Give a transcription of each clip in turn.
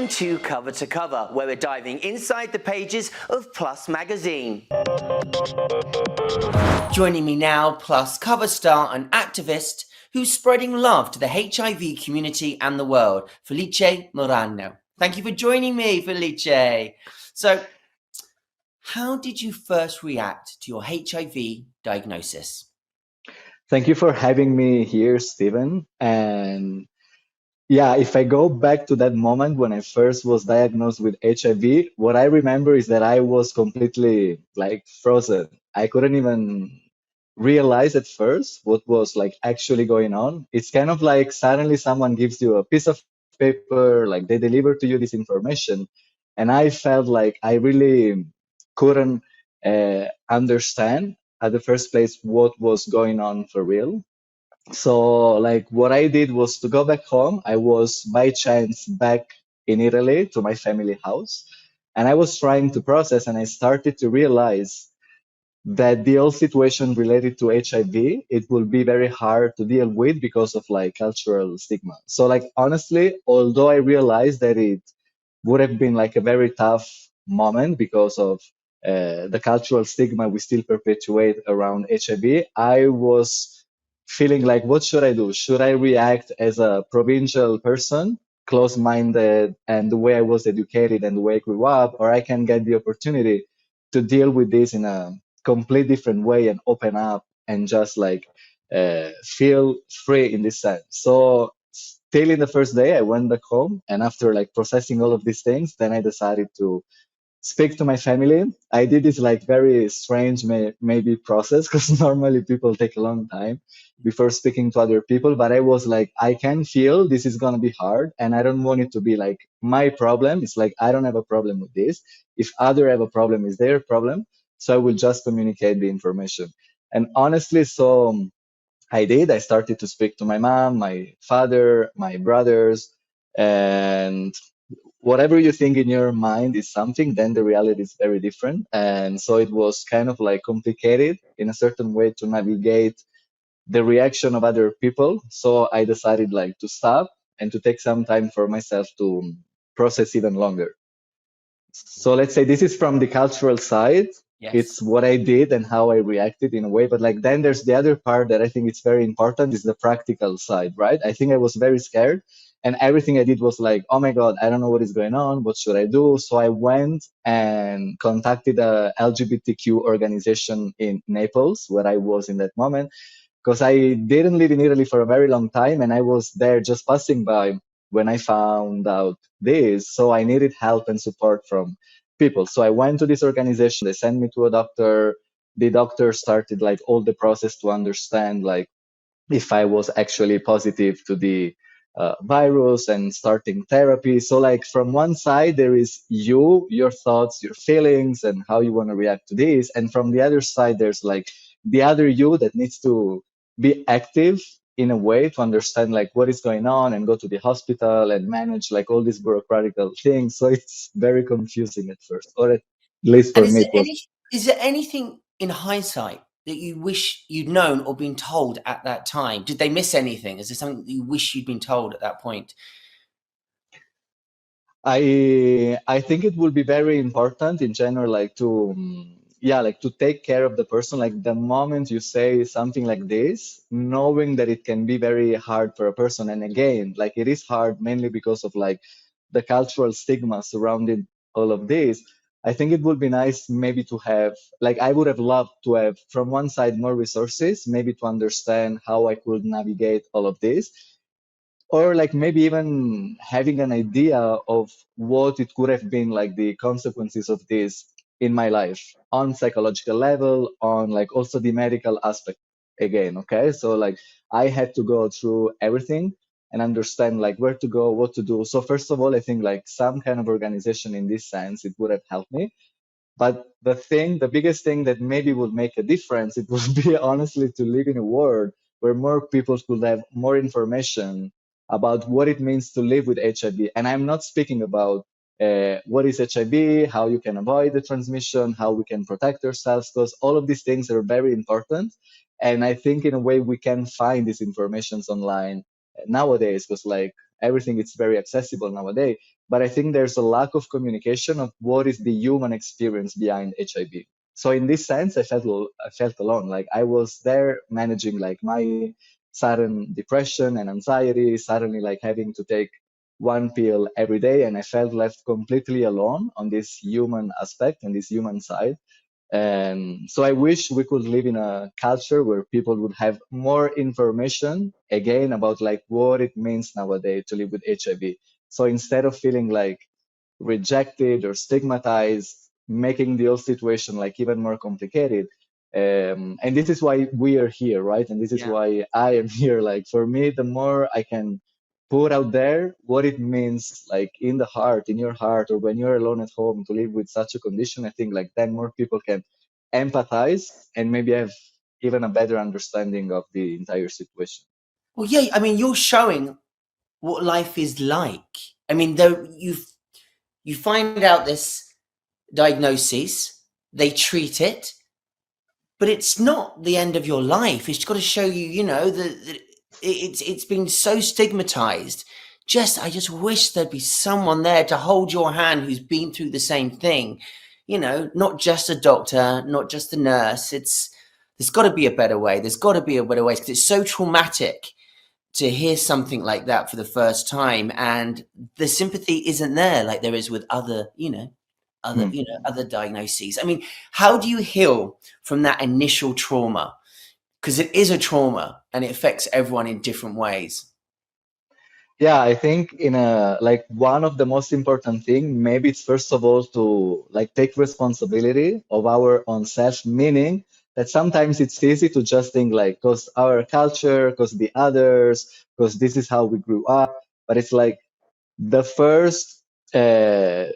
Welcome to Cover, where we're diving inside the pages of Plus magazine. Joining me now, Plus cover star and activist who's spreading love to the HIV community and the world, Felice Marino. Thank you for joining me, Felice. So, how did you first react to your HIV diagnosis? Thank you for having me here, Stephen. And yeah, if I go back to that moment when I first was diagnosed with HIV, what I remember is that I was completely like frozen. I couldn't even realize at first what was like actually going on. It's kind of like suddenly someone gives you a piece of paper, like they deliver to you this information. And I felt like I really couldn't understand at the first place what was going on for real. So, like, what I did was to go back home. I was by chance back in Italy to my family house, and I was trying to process, and I started to realize that the whole situation related to HIV, it will be very hard to deal with because of like cultural stigma. So, like, honestly, although I realized that it would have been like a very tough moment because of the cultural stigma we still perpetuate around HIV. I was feeling like, what should I do? Should I react as a provincial person, close-minded, and the way I was educated and the way I grew up, or I can get the opportunity to deal with this in a complete different way and open up and just like feel free in this sense. So still in the first day, I went back home, and after like processing all of these things, then I decided to speak to my family. I did this like very strange maybe process because normally people take a long time before speaking to other people. But I was like, I can feel this is gonna be hard, and I don't want it to be like my problem. It's like I don't have a problem with this. If other have a problem, it's their problem. So I will just communicate the information. And honestly, so I did. I started to speak to my mom, my father, my brothers, and whatever you think in your mind is something, then the reality is very different. And so it was kind of like complicated in a certain way to navigate the reaction of other people. So I decided like to stop and to take some time for myself to process even longer. So let's say this is from the cultural side. Yes. It's what I did and how I reacted in a way. But like then there's the other part that I think it's very important is the practical side, right? I think I was very scared and everything I did was like, oh my God, I don't know what is going on. What should I do? So I went and contacted a LGBTQ organization in Naples where I was in that moment because I didn't live in Italy for a very long time and I was there just passing by when I found out this. So I needed help and support from people. So I went to this organization, they sent me to a doctor. The doctor started like all the process to understand like if I was actually positive to the virus and starting therapy. So like from one side, there is you, your thoughts, your feelings, and how you want to react to this. And from the other side, there's like the other you that needs to be active in a way to understand like what is going on and go to the hospital and manage like all these bureaucratic things. So it's very confusing at first, or at least And for me it was. is there anything in hindsight that you wish you'd known or been told at that time? Did they miss anything? Is there something that you wish you'd been told at that point? I think it will be very important in general, like to yeah, like to take care of the person. Like the moment you say something like this, knowing that it can be very hard for a person. And again, like it is hard mainly because of like the cultural stigma surrounding all of this. I think it would be nice maybe to have, like I would have loved to have from one side more resources, maybe to understand how I could navigate all of this or like maybe even having an idea of what it could have been like the consequences of this in my life on psychological level, on like also the medical aspect again. Okay, so like I had to go through everything and understand like where to go, what to do. So first of all, I think like some kind of organization in this sense, it would have helped me. But the biggest thing that maybe would make a difference, it would be honestly to live in a world where more people could have more information about what it means to live with HIV. And I'm not speaking about what is HIV, how you can avoid the transmission, how we can protect ourselves, because all of these things are very important. And I think in a way we can find these informations online nowadays, because like everything is very accessible nowadays. but I think there's a lack of communication of what is the human experience behind HIV. So in this sense, I felt alone. Like I was there managing like my sudden depression and anxiety, suddenly like having to take one pill every day, and I felt left completely alone on this human aspect and this human side. And so I wish we could live in a culture where people would have more information again about like what it means nowadays to live with HIV. So instead of feeling like rejected or stigmatized, making the whole situation like even more complicated. And this is why we are here, right? And this is Yeah. why I am here. Like for me, the more I can put out there what it means, like in the heart, in your heart, or when you're alone at home to live with such a condition, I think like then more people can empathize and maybe have even a better understanding of the entire situation. Well, yeah. I mean, you're showing what life is like. I mean, though you find out this diagnosis, they treat it, but it's not the end of your life. It's got to show you, you know, that it's been so stigmatized. I just wish there'd be someone there to hold your hand who's been through the same thing. You know, not just a doctor, not just a nurse. There's got to be a better way. There's got to be a better way because it's so traumatic to hear something like that for the first time, and the sympathy isn't there like there is with other, Hmm. other diagnoses. I mean, how do you heal from that initial trauma? Because it is a trauma and it affects everyone in different ways. Yeah, I think in a like one of the most important thing, maybe it's first of all to like take responsibility of our own self, meaning that sometimes it's easy to just think like, because our culture, because the others, because this is how we grew up. But it's like the first uh,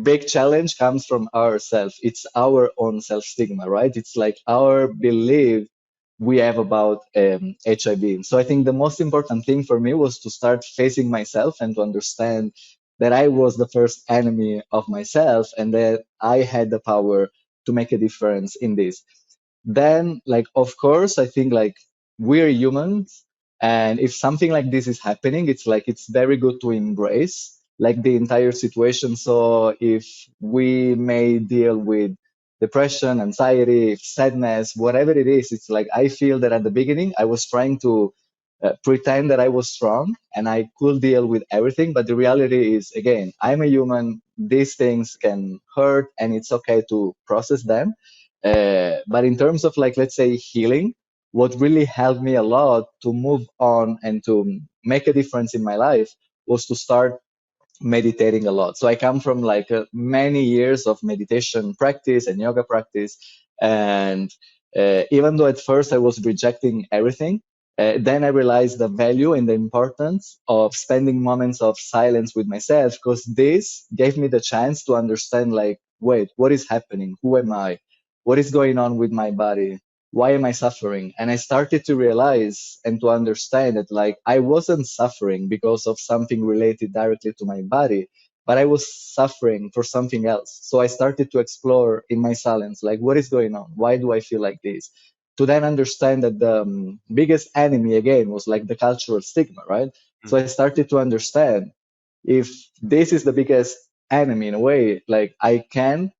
big challenge comes from ourselves. It's our own self stigma, right? It's like our belief we have about HIV. So I think the most important thing for me was to start facing myself and to understand that I was the first enemy of myself and that I had the power to make a difference in this. Then, like, of course, I think like we're humans, and if something like this is happening, it's like it's very good to embrace like the entire situation. So if we may deal with depression, anxiety, sadness, whatever it is, it's like I feel that at the beginning I was trying to pretend that I was strong and I could deal with everything. But the reality is, again, I'm a human. These things can hurt, and it's okay to process them. But in terms of like, let's say, healing, what really helped me a lot to move on and to make a difference in my life was to start meditating a lot. So I come from like many years of meditation practice and yoga practice. And even though at first I was rejecting everything, then I realized the value and the importance of spending moments of silence with myself, because this gave me the chance to understand like, wait, what is happening? Who am I? What is going on with my body? Why am I suffering? And I started to realize and to understand that like I wasn't suffering because of something related directly to my body, but I was suffering for something else. So I started to explore in my silence, like what is going on? Why do I feel like this? To then understand that the biggest enemy again was like the cultural stigma, right? So I started to understand if this is the biggest enemy in a way, like I can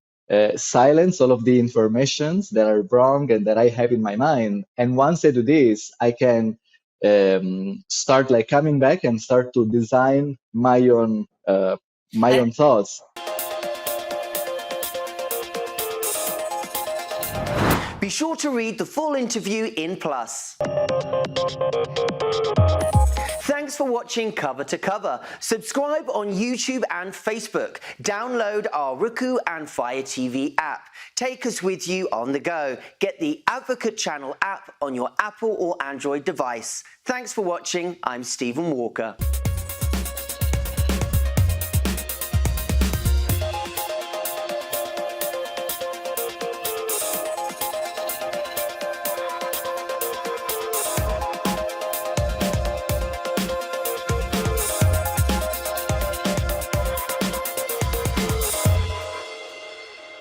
silence all of the informations that are wrong and that I have in my mind. And once I do this, I can start like coming back and start to design my And own thoughts. be sure to read the full interview in Plus. Thanks for watching Cover to Cover. Subscribe on YouTube and Facebook. Download our Roku and Fire TV app. Take us with you on the go. Get the Advocate Channel app on your Apple or Android device. Thanks for watching. I'm Stephen Walker.